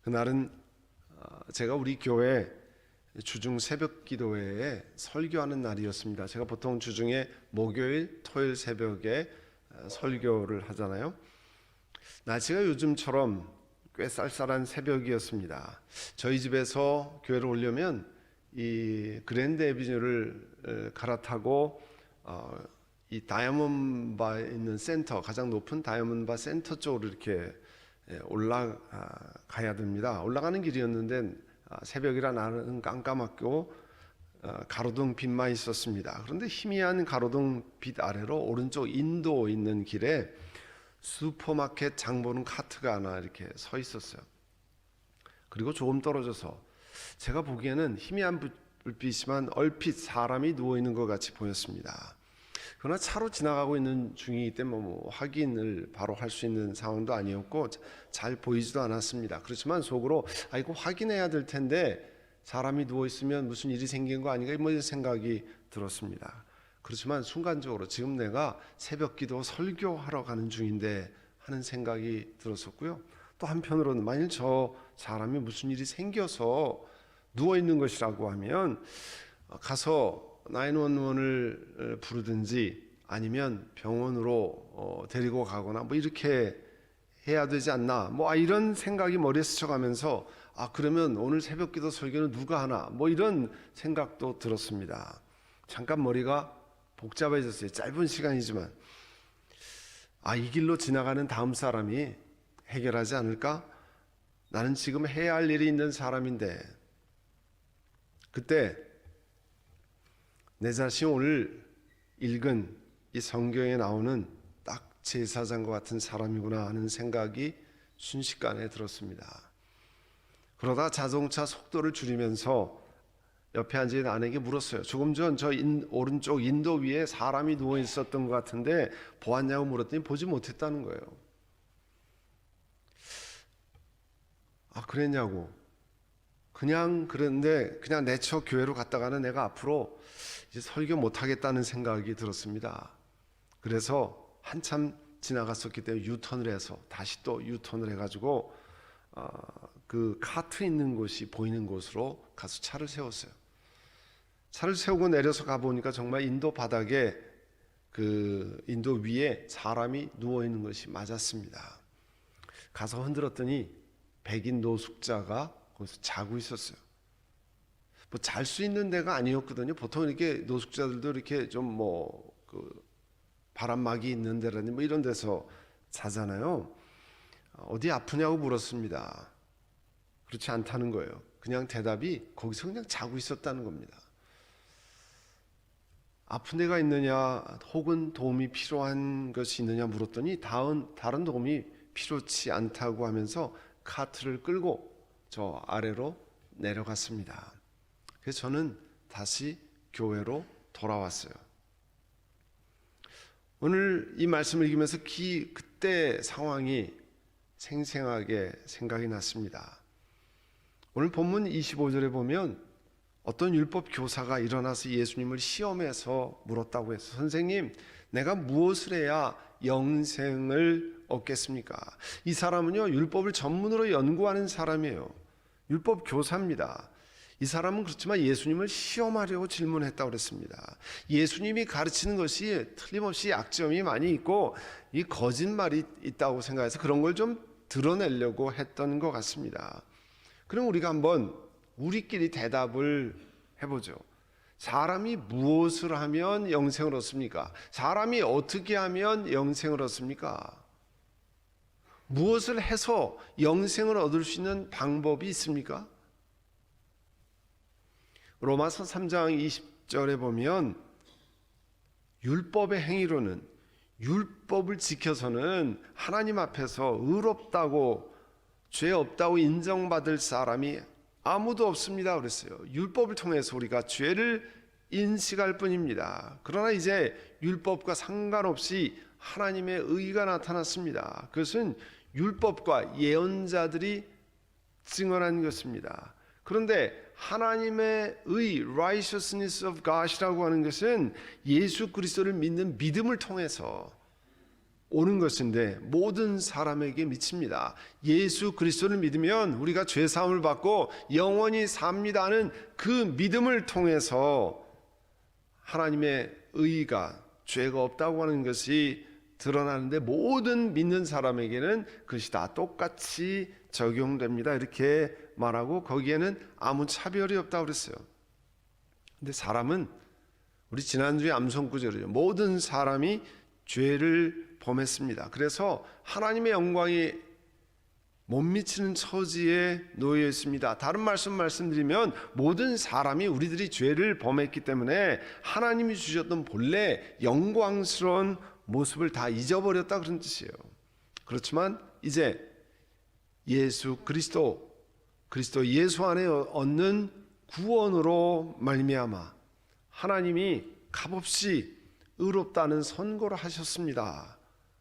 그날은 제가 우리 교회 주중 새벽 기도회에 설교하는 날이었습니다. 제가 보통 주중에 목요일, 토요일 새벽에 설교를 하잖아요. 날씨가 요즘처럼 꽤 쌀쌀한 새벽이었습니다. 저희 집에서 교회를 오려면 이 그랜드 애비뉴를 갈아타고 이 다이아몬드바에 있는 센터, 가장 높은 다이아몬드바 센터 쪽으로 이렇게 올라가야 됩니다. 올라가는 길이었는데 새벽이라 나는 깜깜했고 가로등 빛만 있었습니다. 그런데 희미한 가로등 빛 아래로 오른쪽 인도 있는 길에 슈퍼마켓 장 보는 카트가 하나 이렇게 서 있었어요. 그리고 조금 떨어져서 제가 보기에는 희미한 불빛이지만 얼핏 사람이 누워있는 것 같이 보였습니다. 그러나 차로 지나가고 있는 중이기 때문에 확인을 바로 할 수 있는 상황도 아니었고 잘 보이지도 않았습니다. 그렇지만 속으로 이거 확인해야 될 텐데 사람이 누워있으면 무슨 일이 생긴 거 아닌가 이런 생각이 들었습니다. 그렇지만 순간적으로 지금 내가 새벽 기도 설교하러 가는 중인데 하는 생각이 들었었고요. 또 한편으로는 만일 저 사람이 무슨 일이 생겨서 누워있는 것이라고 하면 가서 911을 부르든지 아니면 병원으로 데리고 가거나 이렇게 해야 되지 않나 이런 생각이 머리에 스쳐가면서 그러면 오늘 새벽기도 설교는 누가 하나 이런 생각도 들었습니다. 잠깐 머리가 복잡해졌어요. 짧은 시간이지만 이 길로 지나가는 다음 사람이 해결하지 않을까? 나는 지금 해야 할 일이 있는 사람인데 그때 내 자신이 오늘 읽은 이 성경에 나오는 딱 제사장과 같은 사람이구나 하는 생각이 순식간에 들었습니다. 그러다 자동차 속도를 줄이면서 옆에 앉은 아내에게 물었어요. 조금 전 저 오른쪽 인도 위에 사람이 누워 있었던 것 같은데 보았냐고 물었더니 보지 못했다는 거예요. 그랬냐고. 그런데 그냥 내쳐 교회로 갔다가는 내가 앞으로 이제 설교 못하겠다는 생각이 들었습니다. 그래서 한참 지나갔었기 때문에 유턴을 해서 다시 또 유턴을 해가지고 그 카트 있는 곳이 보이는 곳으로 가서 차를 세웠어요. 차를 세우고 내려서 가보니까 정말 인도 바닥에 그 인도 위에 사람이 누워있는 것이 맞았습니다. 가서 흔들었더니 백인 노숙자가 거기서 자고 있었어요. 잘 수 있는 데가 아니었거든요. 보통 이렇게 노숙자들도 이렇게 좀 그 바람막이 있는 데라든지 이런 데서 자잖아요. 어디 아프냐고 물었습니다. 그렇지 않다는 거예요. 그냥 대답이 거기서 그냥 자고 있었다는 겁니다. 아픈 데가 있느냐 혹은 도움이 필요한 것이 있느냐 물었더니 다른 도움이 필요치 않다고 하면서 카트를 끌고 저 아래로 내려갔습니다. 그래서 저는 다시 교회로 돌아왔어요. 오늘 이 말씀을 읽으면서 그때 상황이 생생하게 생각이 났습니다. 오늘 본문 25절에 보면 어떤 율법 교사가 일어나서 예수님을 시험해서 물었다고 해서 선생님, 내가 무엇을 해야 영생을 얻겠습니까? 이 사람은요, 율법을 전문으로 연구하는 사람이에요. 율법 교사입니다. 이 사람은 그렇지만 예수님을 시험하려고 질문했다고 그랬습니다. 예수님이 가르치는 것이 틀림없이 약점이 많이 있고 이 거짓말이 있다고 생각해서 그런 걸 좀 드러내려고 했던 것 같습니다. 그럼 우리가 한번 우리끼리 대답을 해보죠. 사람이 무엇을 하면 영생을 얻습니까? 사람이 어떻게 하면 영생을 얻습니까? 무엇을 해서 영생을 얻을 수 있는 방법이 있습니까? 로마서 3장 20절에 보면 율법의 행위로는 율법을 지켜서는 하나님 앞에서 의롭다고 죄 없다고 인정받을 사람이 아무도 없습니다 그랬어요. 율법을 통해서 우리가 죄를 인식할 뿐입니다. 그러나 이제 율법과 상관없이 하나님의 의가 나타났습니다. 그것은 율법과 예언자들이 증언한 것입니다. 그런데 하나님의 의, righteousness of God이라고 하는 것은 예수 그리스도를 믿는 믿음을 통해서 오는 것인데 모든 사람에게 미칩니다. 예수 그리스도를 믿으면 우리가 죄 사함을 받고 영원히 삽니다 하는 그 믿음을 통해서 하나님의 의가 죄가 없다고 하는 것이 드러나는데 모든 믿는 사람에게는 그것이 다 똑같이 적용됩니다. 이렇게 말하고 거기에는 아무 차별이 없다고 그랬어요. 근데 사람은 우리 지난주에 암송구절이죠. 모든 사람이 죄를 범했습니다. 그래서 하나님의 영광이 못 미치는 처지에 놓여 있습니다. 다른 말씀드리면 모든 사람이 우리들이 죄를 범했기 때문에 하나님이 주셨던 본래 영광스러운 모습을 다 잊어버렸다 그런 뜻이에요. 그렇지만 이제 예수 그리스도 예수 안에 얻는 구원으로 말미암아 하나님이 값없이 의롭다는 선고를 하셨습니다.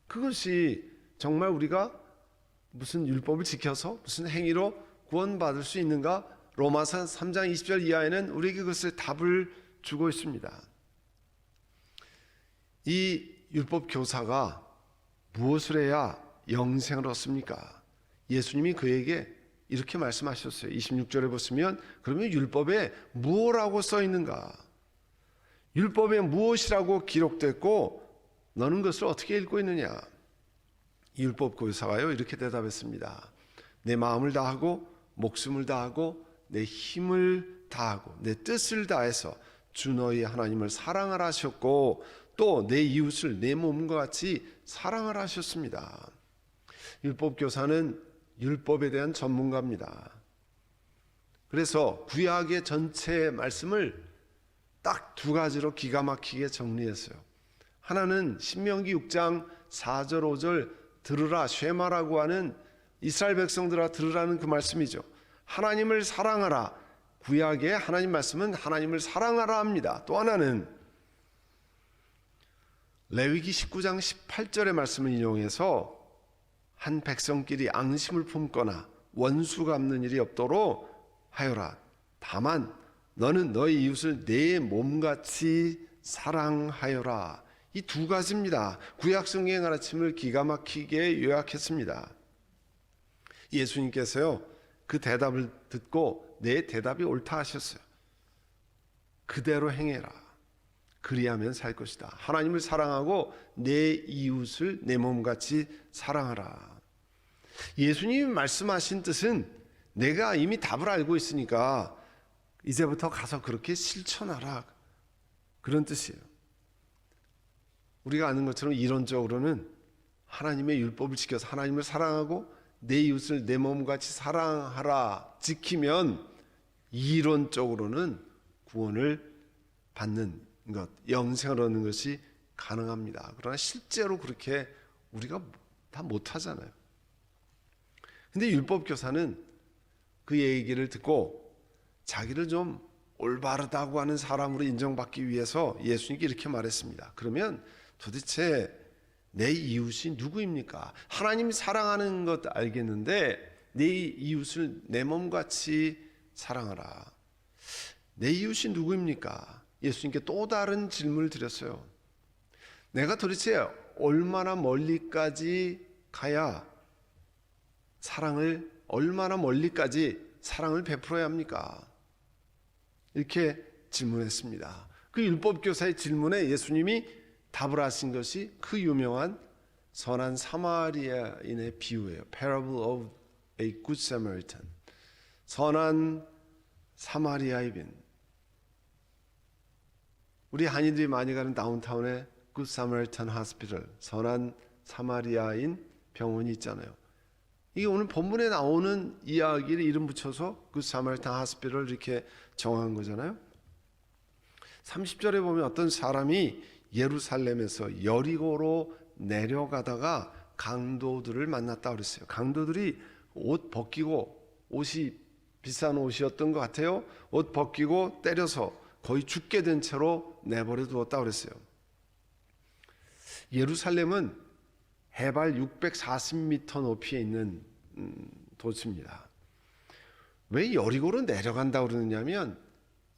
그것이 정말 우리가 무슨 율법을 지켜서 무슨 행위로 구원받을 수 있는가? 로마서 3장 20절 이하에는 우리에게 그것을 답을 주고 있습니다. 이 율법 교사가 무엇을 해야 영생을 얻습니까? 예수님이 그에게 이렇게 말씀하셨어요. 26절에 보시면 그러면 율법에 무엇이라고 써 있는가? 율법에 무엇이라고 기록됐고 너는 그것을 어떻게 읽고 있느냐? 이 율법 교사가요 이렇게 대답했습니다. 내 마음을 다하고 목숨을 다하고 내 힘을 다하고 내 뜻을 다해서 주 너희 하나님을 사랑하라 하셨고 또 내 이웃을 내 몸과 같이 사랑하라 하셨습니다. 율법 교사는 율법에 대한 전문가입니다. 그래서 구약의 전체 말씀을 딱 두 가지로 기가 막히게 정리했어요. 하나는 신명기 6장 4절 5절 들으라 쉐마라고 하는 이스라엘 백성들아 들으라는 그 말씀이죠. 하나님을 사랑하라. 구약의 하나님 말씀은 하나님을 사랑하라 합니다. 또 하나는 레위기 19장 18절의 말씀을 인용해서 한 백성끼리 앙심을 품거나 원수 갚는 일이 없도록 하여라. 다만 너는 너희 이웃을 내 몸같이 사랑하여라. 이 두 가지입니다. 구약 성경의 가르침을 기가 막히게 요약했습니다. 예수님께서요 그 대답을 듣고 내 대답이 옳다 하셨어요. 그대로 행해라. 그리하면 살 것이다. 하나님을 사랑하고 내 이웃을 내 몸같이 사랑하라. 예수님이 말씀하신 뜻은 내가 이미 답을 알고 있으니까 이제부터 가서 그렇게 실천하라. 그런 뜻이에요. 우리가 아는 것처럼 이론적으로는 하나님의 율법을 지켜서 하나님을 사랑하고 내 이웃을 내 몸같이 사랑하라 지키면 이론적으로는 구원을 받는 것, 영생을 얻는 것이 가능합니다. 그러나 실제로 그렇게 우리가 다 못하잖아요. 근데 율법 교사는 그 얘기를 듣고 자기를 좀 올바르다고 하는 사람으로 인정받기 위해서 예수님께 이렇게 말했습니다. 그러면 도대체 내 이웃이 누구입니까? 하나님이 사랑하는 것 알겠는데 내 이웃을 내 몸같이 사랑하라. 내 이웃이 누구입니까? 예수님께 또 다른 질문을 드렸어요. 내가 도대체 얼마나 멀리까지 가야 얼마나 멀리까지 사랑을 베풀어야 합니까? 이렇게 질문했습니다. 그 율법교사의 질문에 예수님이 답을 하신 것이 그 유명한 선한 사마리아인의 비유예요. Parable of a Good Samaritan. 선한 사마리아인. 우리 한인들이 많이 가는 다운타운에 Good Samaritan Hospital, 선한 사마리아인 병원이 있잖아요. 이게 오늘 본문에 나오는 이야기를 이름 붙여서 Good Samaritan Hospital 이렇게 정한 거잖아요. 30절에 보면 어떤 사람이 예루살렘에서 여리고로 내려가다가 강도들을 만났다 그랬어요. 강도들이 옷 벗기고, 옷이 비싼 옷이었던 것 같아요. 옷 벗기고 때려서 거의 죽게 된 채로 내버려 두었다 그랬어요. 예루살렘은 해발 640m 높이에 있는 도시입니다. 왜 여리고로 내려간다고 그러느냐면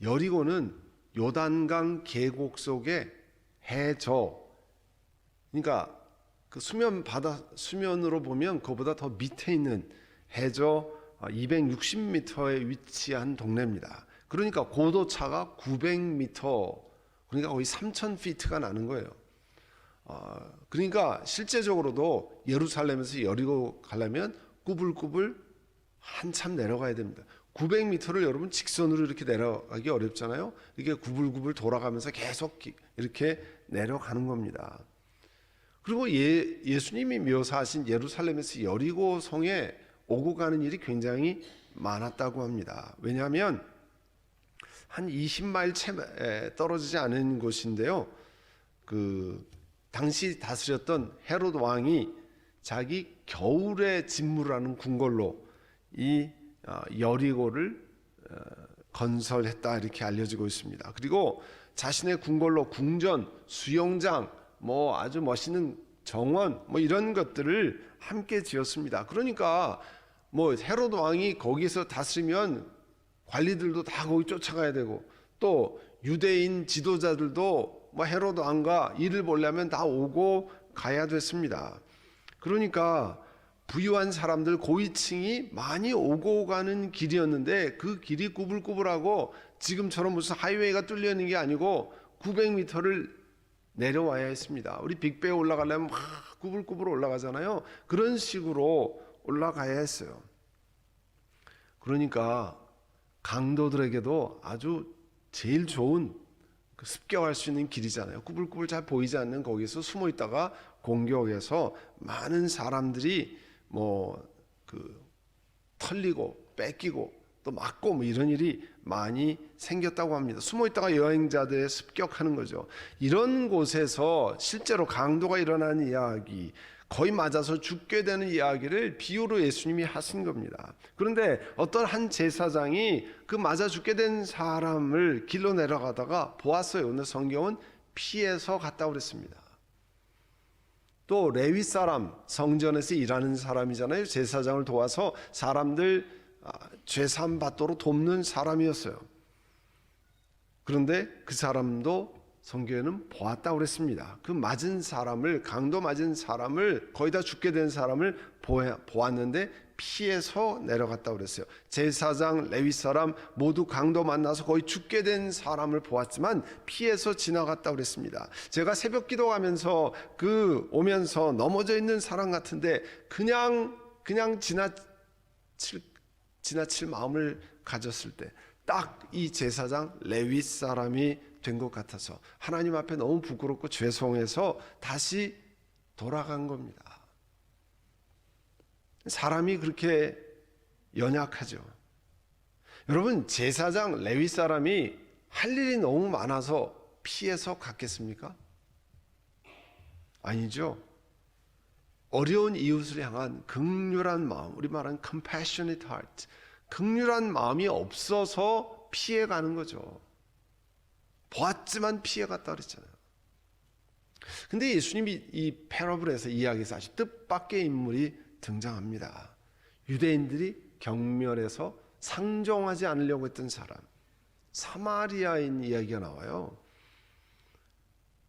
여리고는 요단강 계곡 속에 해저, 그러니까 그 수면으로 보면 그보다 더 밑에 있는 해저 260m에 위치한 동네입니다. 그러니까 고도 차가 900m, 그러니까 거의 3,000피트가 나는 거예요. 그러니까 실제적으로도 예루살렘에서 여리고 가려면 꾸불꾸불 한참 내려가야 됩니다. 900m를 여러분 직선으로 이렇게 내려가기 어렵잖아요. 이게 구불구불 돌아가면서 계속 이렇게 내려가는 겁니다. 그리고 예수님이 묘사하신 예루살렘에서 여리고 성에 오고 가는 일이 굉장히 많았다고 합니다. 왜냐하면 한 20마일 채 떨어지지 않은 곳인데요. 그 당시 다스렸던 헤롯 왕이 자기 겨울에 진무라는 궁궐로 이 여리고를 건설했다 이렇게 알려지고 있습니다. 그리고 자신의 궁궐로 궁전, 수영장, 뭐 아주 멋있는 정원, 뭐 이런 것들을 함께 지었습니다. 그러니까 뭐 헤롯 왕이 거기서 다스리면 관리들도 다 거기 쫓아가야 되고, 또 유대인 지도자들도 뭐 헤롯 왕과 일을 보려면 다 오고 가야 됐습니다. 그러니까 부유한 사람들, 고위층이 많이 오고 가는 길이었는데 그 길이 꾸불꾸불하고 지금처럼 무슨 하이웨이가 뚫려 있는 게 아니고 900m를 내려와야 했습니다. 우리 빅베에 올라가려면 막 꾸불꾸불 올라가잖아요. 그런 식으로 올라가야 했어요. 그러니까 강도들에게도 아주 제일 좋은 습격할 수 있는 길이잖아요. 꾸불꾸불 잘 보이지 않는 거기서 숨어 있다가 공격해서 많은 사람들이 털리고 뺏기고 또 맞고 뭐 이런 일이 많이 생겼다고 합니다. 숨어 있다가 여행자들의 습격하는 거죠. 이런 곳에서 실제로 강도가 일어나는 이야기, 거의 맞아서 죽게 되는 이야기를 비유로 예수님이 하신 겁니다. 그런데 어떤 한 제사장이 그 맞아 죽게 된 사람을 길로 내려가다가 보았어요. 오늘 성경은 피해서 갔다고 그랬습니다. 또 레위 사람, 성전에서 일하는 사람이잖아요. 제사장을 도와서 사람들 죄사함 받도록 돕는 사람이었어요. 그런데 그 사람도 성경에는 보았다고 그랬습니다. 그 맞은 사람을, 강도 맞은 사람을, 거의 다 죽게 된 사람을 보았는데 피해서 내려갔다고 그랬어요. 제사장, 레위 사람 모두 강도 만나서 거의 죽게 된 사람을 보았지만 피해서 지나갔다고 그랬습니다. 제가 새벽 기도하면서 오면서 넘어져 있는 사람 같은데 그냥 지나칠 마음을 가졌을 때 딱 이 제사장 레위 사람이 된 것 같아서 하나님 앞에 너무 부끄럽고 죄송해서 다시 돌아간 겁니다. 사람이 그렇게 연약하죠. 여러분, 제사장 레위 사람이 할 일이 너무 많아서 피해서 갔겠습니까? 아니죠. 어려운 이웃을 향한 긍휼한 마음, 우리 말하는 compassionate heart, 긍휼한 마음이 없어서 피해가는 거죠. 보았지만 피해갔다 그랬잖아요. 근데 예수님이 이 패러블에서 이야기에서 아주 뜻밖의 인물이 등장합니다. 유대인들이 경멸해서 상종하지 않으려고 했던 사람, 사마리아인 이야기가 나와요.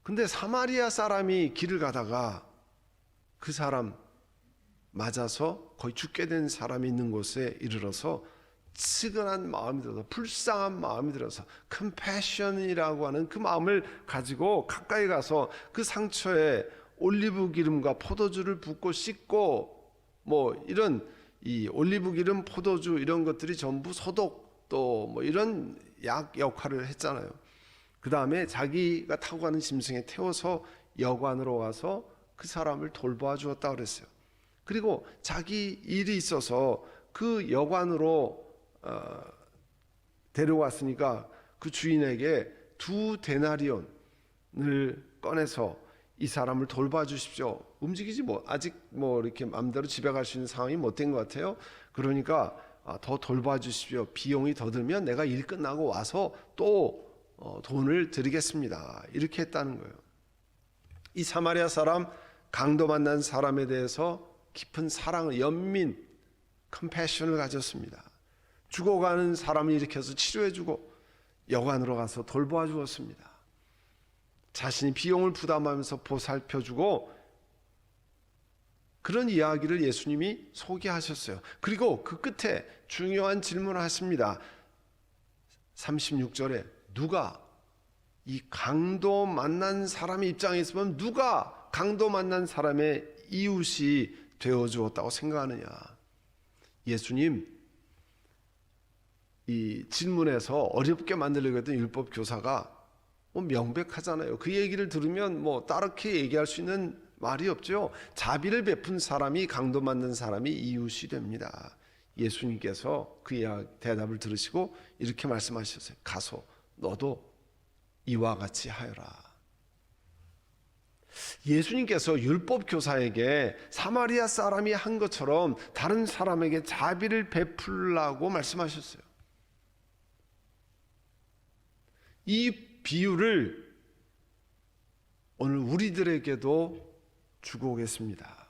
근데 사마리아 사람이 길을 가다가 그 사람 맞아서 거의 죽게 된 사람이 있는 곳에 이르러서 측은한 마음이 들어서, 불쌍한 마음이 들어서 컴패션이라고 하는 그 마음을 가지고 가까이 가서 그 상처에 올리브 기름과 포도주를 붓고 씻고, 뭐 이런 이 올리브 기름, 포도주 이런 것들이 전부 소독, 또 뭐 이런 약 역할을 했잖아요. 그 다음에 자기가 타고 가는 짐승에 태워서 여관으로 와서 그 사람을 돌보아 주었다 그랬어요. 그리고 자기 일이 있어서 그 여관으로 데려왔으니까 그 주인에게 2데나리온을 꺼내서 이 사람을 돌봐 주십시오. 움직이지 아직 이렇게 마음대로 집에 갈 수 있는 상황이 못 된 것 같아요. 그러니까 더 돌봐 주십시오. 비용이 더 들면 내가 일 끝나고 와서 또 돈을 드리겠습니다. 이렇게 했다는 거예요. 이 사마리아 사람, 강도 만난 사람에 대해서 깊은 사랑을, 연민, 컴패션을 가졌습니다. 죽어가는 사람을 일으켜서 치료해주고 여관으로 가서 돌보아 주었습니다. 자신이 비용을 부담하면서 보살펴주고 그런 이야기를 예수님이 소개하셨어요. 그리고 그 끝에 중요한 질문을 하십니다. 36절에 누가 이 강도 만난 사람의 입장에 있으면 누가 강도 만난 사람의 이웃이 되어주었다고 생각하느냐. 예수님 이 질문에서 어렵게 만들려고 했던 율법 교사가 명백하잖아요. 그 얘기를 들으면 다르게 얘기할 수 있는 말이 없죠. 자비를 베푼 사람이 강도 만든 사람이 이웃이 됩니다. 예수님께서 그 대답을 들으시고 이렇게 말씀하셨어요. 가서 너도 이와 같이 하여라. 예수님께서 율법 교사에게 사마리아 사람이 한 것처럼 다른 사람에게 자비를 베풀라고 말씀하셨어요. 이 비유를 오늘 우리들에게도 주고 오겠습니다.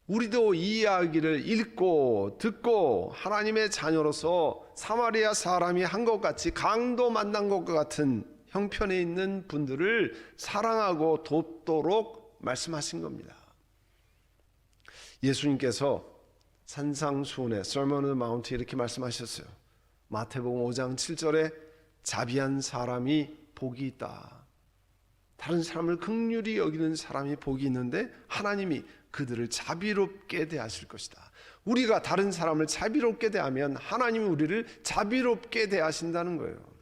우리도 이 이야기를 읽고 듣고 하나님의 자녀로서 사마리아 사람이 한 것 같이 강도 만난 것과 같은 형편에 있는 분들을 사랑하고 돕도록 말씀하신 겁니다. 예수님께서 산상수훈의 Sermon on the Mount 이렇게 말씀하셨어요. 마태복음 5장 7절에 자비한 사람이 복이 있다. 다른 사람을 긍휼히 여기는 사람이 복이 있는데 하나님이 그들을 자비롭게 대하실 것이다. 우리가 다른 사람을 자비롭게 대하면 하나님이 우리를 자비롭게 대하신다는 거예요.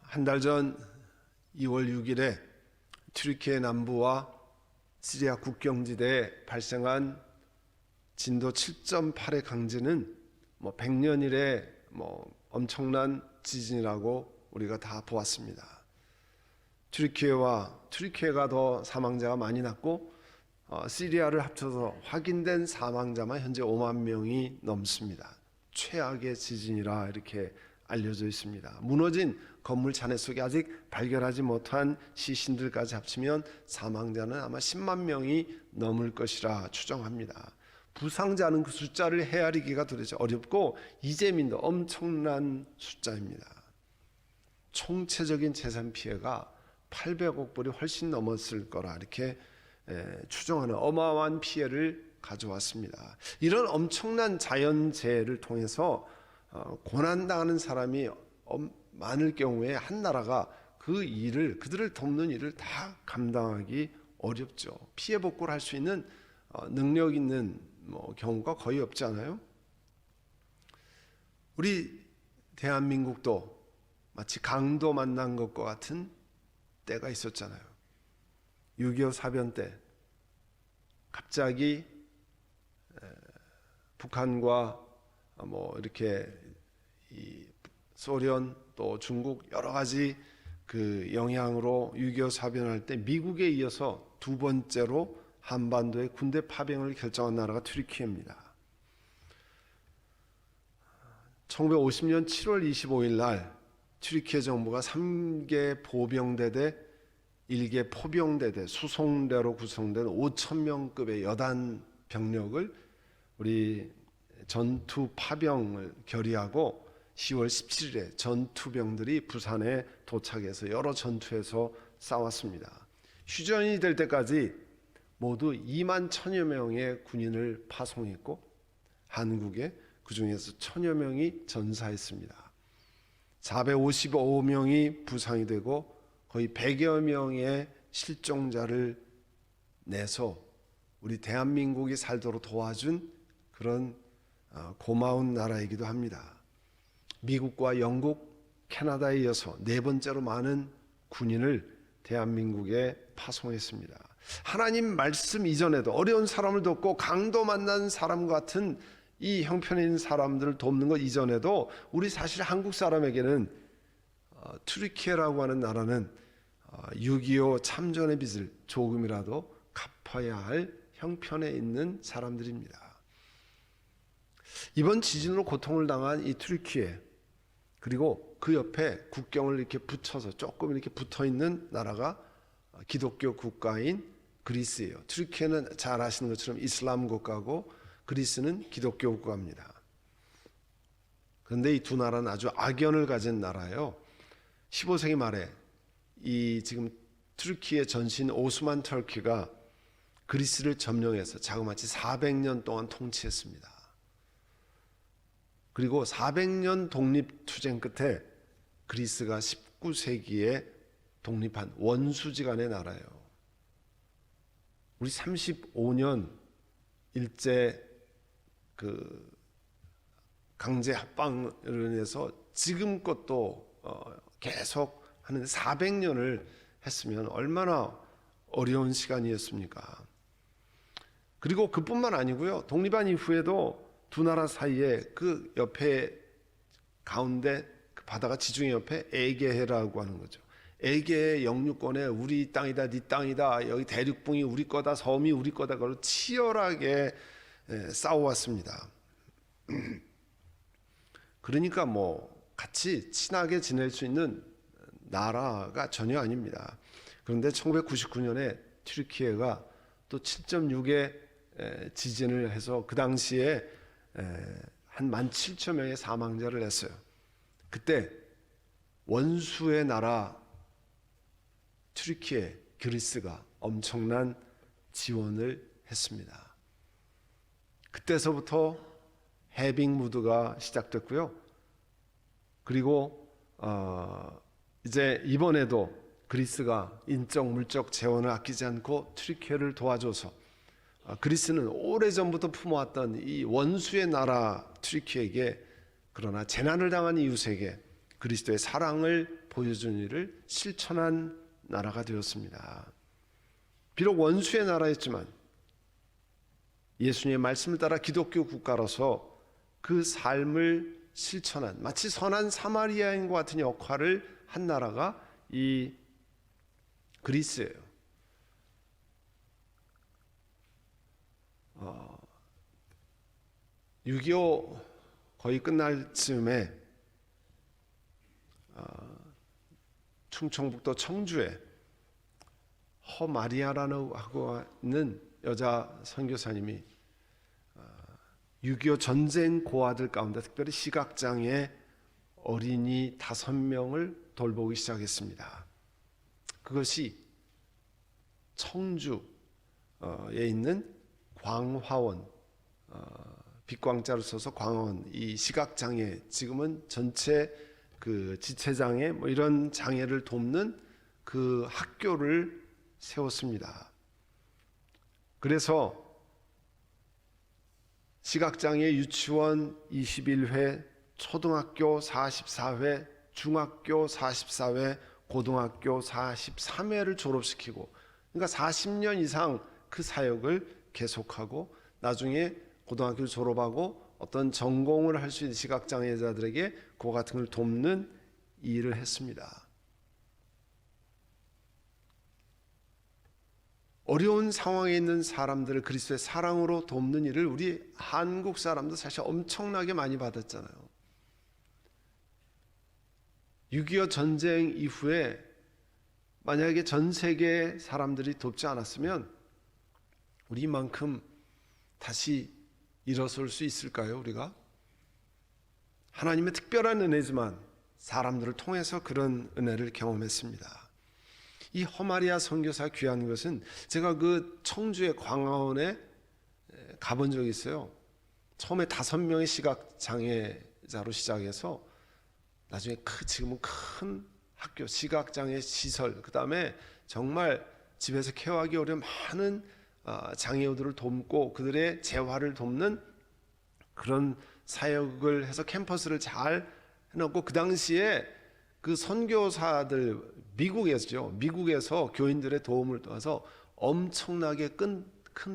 한 달 전 2월 6일에 튀르키예 남부와 시리아 국경지대에 발생한 진도 7.8의 강진은 100년 이래 엄청난 지진이라고 우리가 다 보았습니다. 튀르키예가 더 사망자가 많이 났고 시리아를 합쳐서 확인된 사망자만 현재 5만 명이 넘습니다. 최악의 지진이라 이렇게 알려져 있습니다. 무너진 건물 잔해 속에 아직 발견하지 못한 시신들까지 합치면 사망자는 아마 10만 명이 넘을 것이라 추정합니다. 부상자는 그 숫자를 헤아리기가 도대체 어렵고 이재민도 엄청난 숫자입니다. 총체적인 재산 피해가 800억 불이 훨씬 넘었을 거라 이렇게 추정하는 어마어마한 피해를 가져왔습니다. 이런 엄청난 자연재해를 통해서 고난당하는 사람이 많을 경우에 한 나라가 그들을 돕는 일을 다 감당하기 어렵죠. 피해 복구를 할 수 있는 능력 있는 경우가 거의 없지 않아요? 우리 대한민국도 마치 강도 만난 것과 같은 때가 있었잖아요. 6.25 사변 때 갑자기 북한과 이렇게 이 소련 또 중국 여러 가지 그 영향으로 6.25 사변할 때 미국에 이어서 두 번째로 한반도에 군대 파병을 결정한 나라가 튀르키예입니다. 1950년 7월 25일 날 튀르키예 정부가 3개 보병대대 1개 포병대대 수송대로 구성된 5,000명급의 여단 병력을 우리 전투 파병을 결의하고 10월 17일에 전투병들이 부산에 도착해서 여러 전투에서 싸웠습니다. 휴전이 될 때까지 모두 2만 1,000여 명의 군인을 파송했고 한국에 그중에서 1,000여 명이 전사했습니다. 455명이 부상이 되고 거의 100여 명의 실종자를 내서 우리 대한민국이 살도록 도와준 그런 고마운 나라이기도 합니다. 미국과 영국, 캐나다에 이어서 네 번째로 많은 군인을 대한민국에 파송했습니다. 하나님 말씀 이전에도 어려운 사람을 돕고 강도 만난 사람 같은 이 형편에 있는 사람들을 돕는 것 이전에도 우리 사실 한국 사람에게는 튀르키예라고 하는 나라는 6.25 참전의 빚을 조금이라도 갚아야 할 형편에 있는 사람들입니다. 이번 지진으로 고통을 당한 이 튀르키예 그리고 그 옆에 국경을 이렇게 붙여서 조금 이렇게 붙어 있는 나라가 기독교 국가인 그리스예요. 튀르키예는 잘 아시는 것처럼 이슬람 국가고 그리스는 기독교 국가입니다. 그런데 이 두 나라는 아주 악연을 가진 나라예요. 15세기 말에 이 지금 튀르키예 전신 오스만 터키가 그리스를 점령해서 자그마치 400년 동안 통치했습니다. 그리고 400년 독립투쟁 끝에 그리스가 19세기에 독립한 원수지간의 나라예요. 우리 35년 일제 그 강제 합방으로 인해서 지금껏 또 계속 하는 400년을 했으면 얼마나 어려운 시간이었습니까? 그리고 그뿐만 아니고요. 독립한 이후에도 두 나라 사이에 그 옆에 가운데 그 바다가 지중해 옆에 에게해라고 하는 거죠. 에게해 영유권에 우리 땅이다, 네 땅이다, 여기 대륙붕이 우리 거다, 섬이 우리 거다, 그걸 치열하게 싸워왔습니다. 그러니까 뭐 같이 친하게 지낼 수 있는 나라가 전혀 아닙니다. 그런데 1999년에 튀르키예가 또 7.6의 지진을 해서 그 당시에 한 17,000명의 사망자를 냈어요. 그때 원수의 나라 튀르키예, 그리스가 엄청난 지원을 했습니다. 그때서부터 해빙 무드가 시작됐고요. 그리고 이제 이번에도 그리스가 인적 물적 재원을 아끼지 않고 튀르키예를 도와줘서 그리스는 오래전부터 품어왔던 이 원수의 나라 튀르키예에게, 그러나 재난을 당한 이웃에게 그리스도의 사랑을 보여준 일을 실천한 나라가 되었습니다. 비록 원수의 나라였지만 예수님의 말씀을 따라 기독교 국가로서 그 삶을 실천한, 마치 선한 사마리아인과 같은 역할을 한 나라가 이 그리스예요. 6.25 거의 끝날 즈음에 충청북도 청주에 허마리아라고 하는 여자 선교사님이 6.25 전쟁 고아들 가운데 특별히 시각장애 어린이 5명을 돌보기 시작했습니다. 그것이 청주에 있는 광화원, 빛광자를 써서 광화원, 이 시각장애, 지금은 전체 그 지체장애 뭐 이런 장애를 돕는 그 학교를 세웠습니다. 그래서 시각장애 유치원 21회, 초등학교 44회, 중학교 44회, 고등학교 43회를 졸업시키고, 그러니까 40년 이상 그 사역을 계속하고 나중에 고등학교를 졸업하고 어떤 전공을 할 수 있는 시각장애자들에게 그와 같은 걸 돕는 일을 했습니다. 어려운 상황에 있는 사람들을 그리스도의 사랑으로 돕는 일을 우리 한국 사람도 사실 엄청나게 많이 받았잖아요. 6.25 전쟁 이후에 만약에 전 세계 사람들이 돕지 않았으면 우리만큼 다시 일어설 수 있을까요? 우리가? 하나님의 특별한 은혜지만 사람들을 통해서 그런 은혜를 경험했습니다. 이 허마리아 선교사 귀한 것은 제가 그 청주의 광화원에 가본 적이 있어요. 처음에 5명의 시각장애자로 시작해서 나중에 지금은 큰 학교, 시각장애 시설, 그 다음에 정말 집에서 케어하기 어려운 많은 장애우들을 돕고 그들의 재활을 돕는 그런 사역을 해서 캠퍼스를 잘 해놓고, 그 당시에 그 선교사들 미국에서 교인들의 도움을 도와서 엄청나게 큰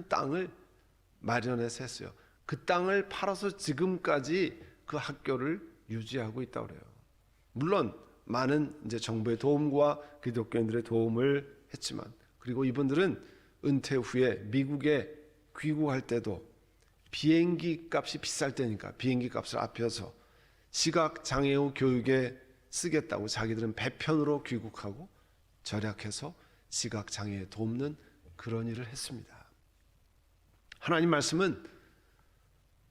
땅을 마련해서 했어요. 그 땅을 팔아서 지금까지 그 학교를 유지하고 있다고 그래요. 물론 많은 이제 정부의 도움과 기독교인들의 도움을 했지만, 그리고 이분들은 은퇴 후에 미국에 귀국할 때도 비행기 값이 비쌀 때니까 비행기 값을 아껴서 시각장애우 교육에 쓰겠다고 자기들은 배편으로 귀국하고 절약해서 시각장애에 돕는 그런 일을 했습니다. 하나님 말씀은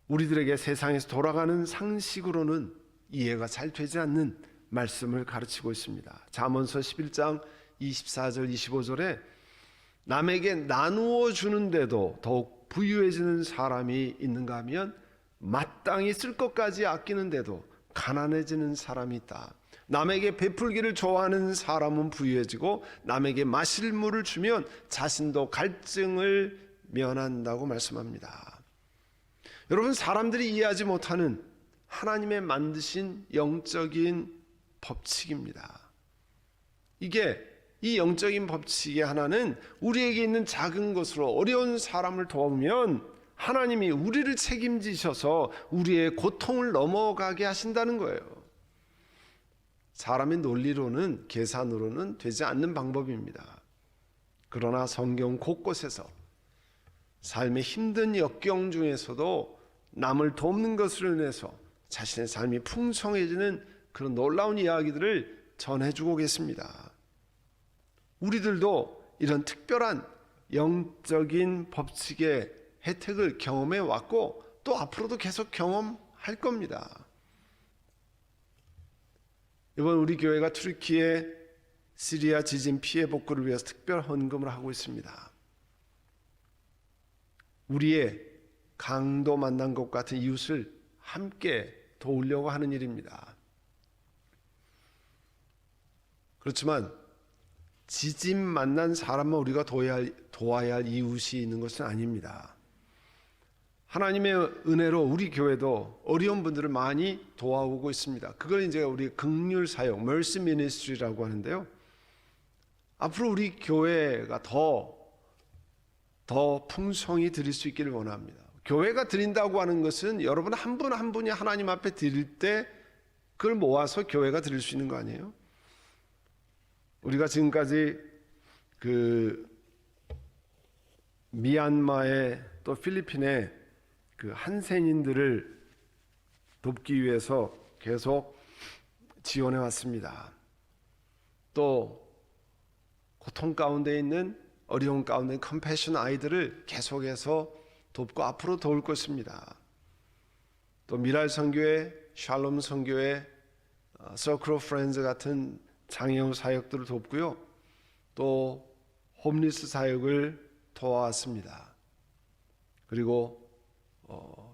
우리들에게 세상에서 돌아가는 상식으로는 이해가 잘 되지 않는 말씀을 가르치고 있습니다. 잠언서 11장 24절 25절에 남에게 나누어 주는데도 더욱 부유해지는 사람이 있는가 하면 마땅히 쓸 것까지 아끼는데도 가난해지는 사람이 있다. 남에게 베풀기를 좋아하는 사람은 부유해지고 남에게 마실 물을 주면 자신도 갈증을 면한다고 말씀합니다. 여러분, 사람들이 이해하지 못하는 하나님의 만드신 영적인 법칙입니다. 이 영적인 법칙의 하나는 우리에게 있는 작은 것으로 어려운 사람을 도우면 하나님이 우리를 책임지셔서 우리의 고통을 넘어가게 하신다는 거예요. 사람의 논리로는, 계산으로는 되지 않는 방법입니다. 그러나 성경 곳곳에서 삶의 힘든 역경 중에서도 남을 돕는 것을 인해서 자신의 삶이 풍성해지는 그런 놀라운 이야기들을 전해주고 계십니다. 우리들도 이런 특별한 영적인 법칙의 혜택을 경험해 왔고 또 앞으로도 계속 경험할 겁니다. 이번 우리 교회가 튀르키예 시리아 지진 피해 복구를 위해서 특별 헌금을 하고 있습니다. 우리의 강도 만난 것 같은 이웃을 함께 도우려고 하는 일입니다. 그렇지만 지진 만난 사람만 우리가 도와야 할 이웃이 있는 것은 아닙니다. 하나님의 은혜로 우리 교회도 어려운 분들을 많이 도와오고 있습니다. 그걸 이제 우리 긍휼 사역, Mercy Ministry라고 하는데요. 앞으로 우리 교회가 더 풍성히 드릴 수 있기를 원합니다. 교회가 드린다고 하는 것은 여러분 한 분 한 분이 하나님 앞에 드릴 때 그걸 모아서 교회가 드릴 수 있는 거 아니에요? 우리가 지금까지 미얀마에 또 필리핀에 한센인들을 돕기 위해서 계속 지원해 왔습니다. 또 고통 가운데 있는, 어려운 가운데 컴패션 아이들을 계속해서 돕고 앞으로 도울 것입니다. 또 미랄 선교회, 샬롬 선교회, 서클 오브 프렌즈 같은 장애우 사역들을 돕고요. 또 홈리스 사역을 도와왔습니다. 그리고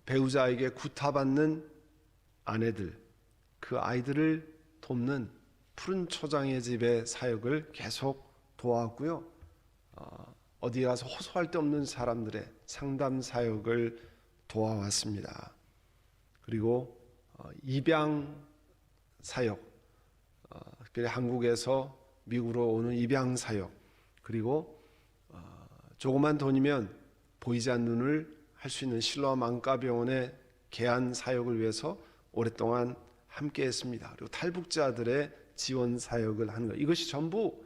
배우자에게 구타받는 아내들, 그 아이들을 돕는 푸른 초장의 집의 사역을 계속 도와왔고요. 어디 가서 호소할 데 없는 사람들의 상담 사역을 도와왔습니다. 그리고 입양 사역, 특별히 한국에서 미국으로 오는 입양 사역, 그리고 조그만 돈이면 보이지 않는 눈을 할 수 있는 실로암 안과병원의 개안 사역을 위해서 오랫동안 함께했습니다. 그리고 탈북자들의 지원 사역을 하는 것, 이것이 전부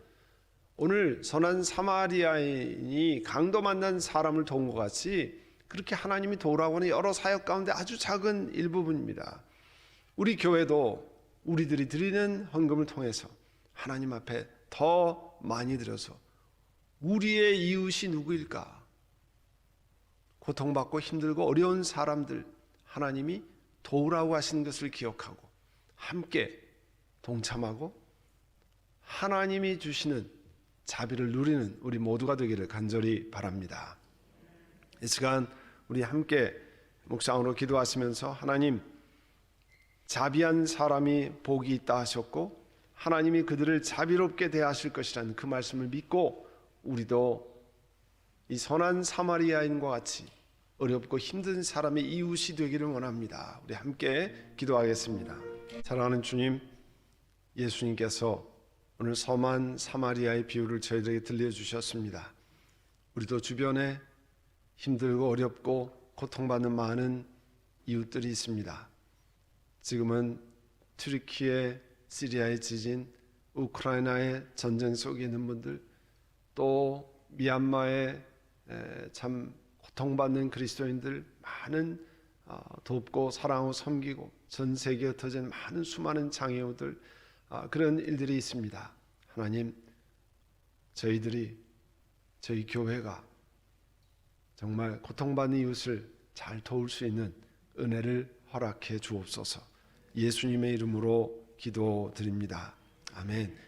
오늘 선한 사마리아인이 강도 만난 사람을 도운 것 같이 그렇게 하나님이 도우라고 하는 여러 사역 가운데 아주 작은 일부분입니다. 우리 교회도 우리들이 드리는 헌금을 통해서 하나님 앞에 더 많이 드려서 우리의 이웃이 누구일까? 고통받고 힘들고 어려운 사람들 하나님이 도우라고 하시는 것을 기억하고 함께 동참하고 하나님이 주시는 자비를 누리는 우리 모두가 되기를 간절히 바랍니다. 이 시간 우리 함께 묵상으로 기도하시면서 하나님, 자비한 사람이 복이 있다 하셨고 하나님이 그들을 자비롭게 대하실 것이라는 그 말씀을 믿고 우리도 이 선한 사마리아인과 같이 어렵고 힘든 사람의 이웃이 되기를 원합니다. 우리 함께 기도하겠습니다. 사랑하는 주님, 예수님께서 오늘 섬한 사마리아의 비유를 저희들에게 들려주셨습니다. 우리도 주변에 힘들고 어렵고 고통받는 많은 이웃들이 있습니다. 지금은 튀르키예, 시리아의 지진, 우크라이나의 전쟁 속에 있는 분들, 또 미얀마의 참 고통받는 그리스도인들 많은 돕고 사랑하고 섬기고 전 세계에 흩어진 많은 수많은 장애우들, 그런 일들이 있습니다. 하나님, 저희 교회가 정말 고통받는 이웃을 잘 도울 수 있는 은혜를 허락해 주옵소서. 예수님의 이름으로 기도드립니다. 아멘.